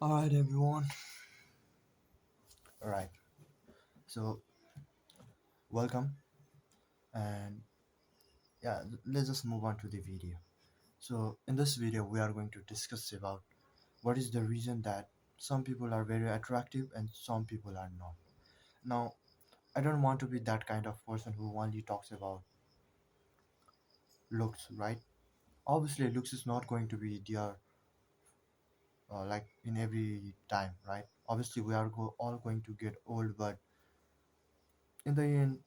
All right, everyone. All right. So, welcome, and yeah, let's just move on to the video. So, in this video, we are going to discuss about what is the reason that some people are very attractive and some people are not. Now, I don't want to be that kind of person who only talks about looks, right? Obviously, looks is not going to be there, like in every time, right? Obviously, we are all going to get old, but in the end,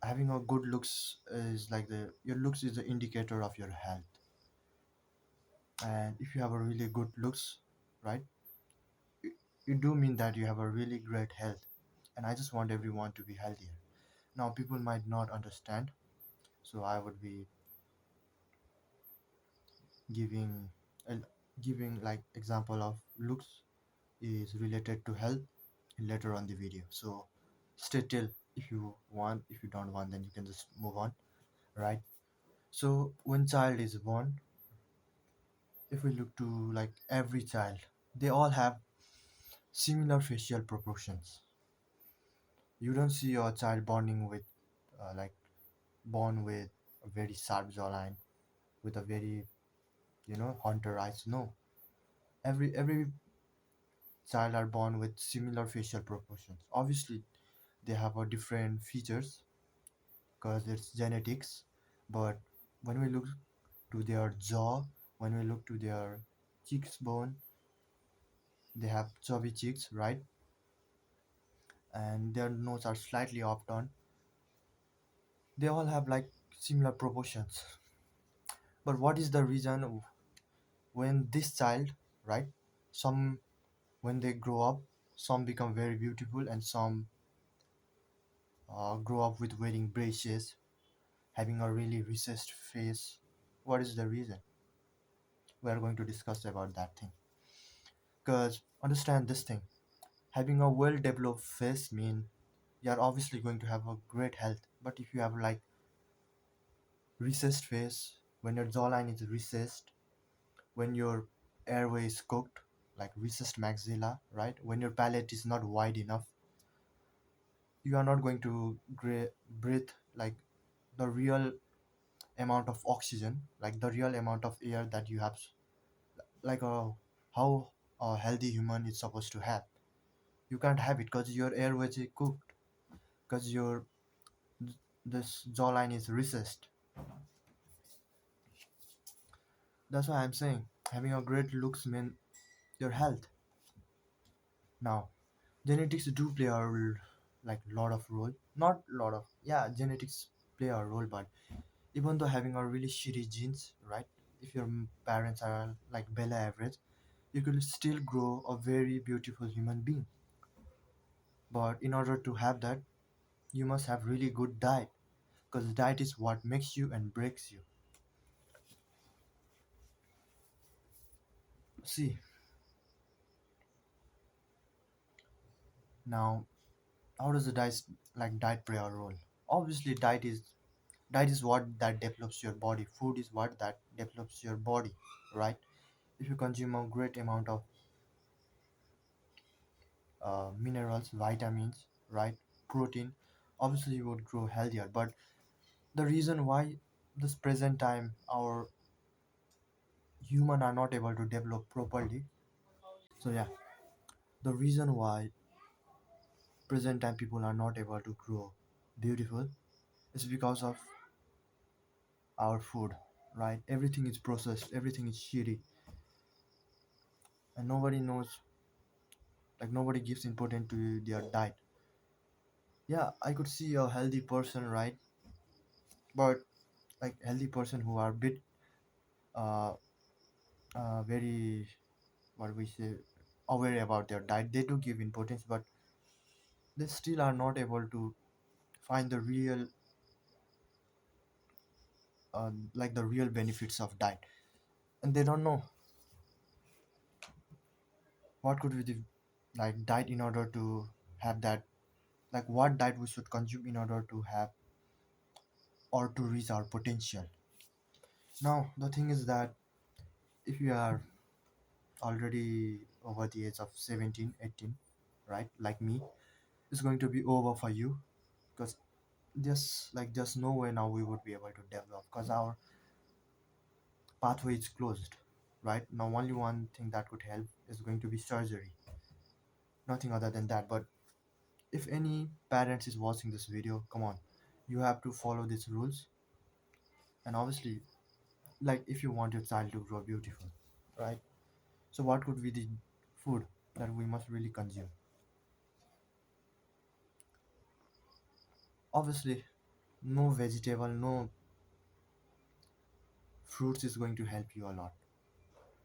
having a good looks is like the your looks is the indicator of your health. And if you have a really good looks, right, it, it do mean that you have a really great health. And I just want everyone to be healthier. Now people might not understand, so I would be giving a, giving like example of looks is related to health later on the video. So stay till if you want. If you don't want, then you can just move on, right? So when child is born, if we look to like every child, they all have similar facial proportions. You don't see your child bonding with like born with a very sharp jawline, with a very hunter eyes. No, every child are born with similar facial proportions. Obviously they have a different features because it's genetics, but when we look to their jaw, when we look to their cheeks bone, they have chubby cheeks, right? And their nose are slightly upturned. They all have like similar proportions. But what is the reason when this child, right, some when they grow up, some become very beautiful and some grow up with wearing braces, having a really recessed face? What is the reason? We are going to discuss about that thing. Because understand this thing, having a well developed face mean you're obviously going to have a great health. But if you have like recessed face, when your jawline is recessed, when your airway is cooked, like recessed maxilla, right? When your palate is not wide enough, you are not going to breathe like the real amount of oxygen, like the real amount of air that you have, like how a healthy human is supposed to have. You can't have it because your airway is cooked, because your this jawline is recessed. That's why I'm saying having a great looks mean your health. Now genetics do play a like lot of role, not lot of, yeah, genetics play a role, but even though having a really shitty genes, right, if your parents are like below average, you could still grow a very beautiful human being. But in order to have that, you must have really good diet, because diet is what makes you and breaks you. See, now how does the diet play a role? Obviously diet is what that develops your body. Food is what that develops your body, right? If you consume a great amount of minerals, vitamins, right, protein, obviously you would grow healthier. But the reason why this present time our human are not able to develop properly, so yeah, the reason why present time people are not able to grow beautiful is because of our food, right? Everything is processed, everything is shitty, and nobody knows, like nobody gives importance to their diet. Yeah, I could see a healthy person, right? But like healthy person who are bit uh very, what we say, aware about their diet, they do give importance, but they still are not able to find the real like the real benefits of diet, and they don't know what could be the like diet in order to have that, like what diet we should consume in order to have or to reach our potential. Now the thing is that if you are already over the age of 17, 18, right, like me, it's going to be over for you, because there's no way now we would be able to develop, because our pathway is closed. Right now, only one thing that could help is going to be surgery, nothing other than that. But if any parents is watching this video, come on, you have to follow these rules. And obviously, like, if you want your child to grow beautiful, right, so what could be the food that we must really consume? Obviously, no vegetable, no fruits is going to help you a lot,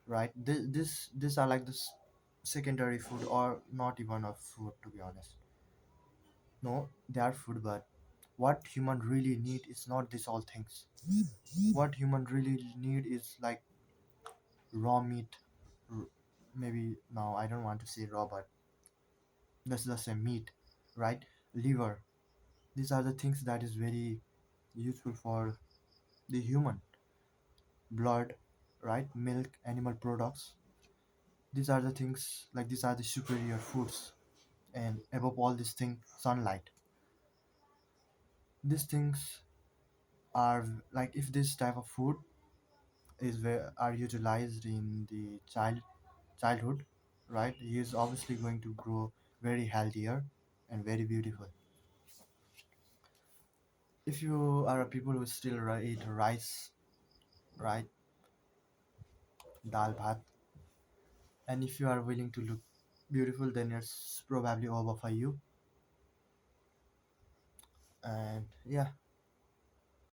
right? This are like this secondary food, or not even a food, to be honest. No, they are food, but what human really need is not this all things. What human really need is like raw meat. r- Maybe now I don't want to say raw, but let's just say meat, right? Liver. These are the things that is very useful for the human. Blood, right? Milk, animal products. These are the things, like, these are the superior foods. And above all this thing, sunlight. These things are like, if this type of food is where are utilized in the childhood, right, he is obviously going to grow very healthier and very beautiful. If you are a people who still eat rice, right, dal bhat, and if you are willing to look beautiful, then it's probably over for you. And yeah,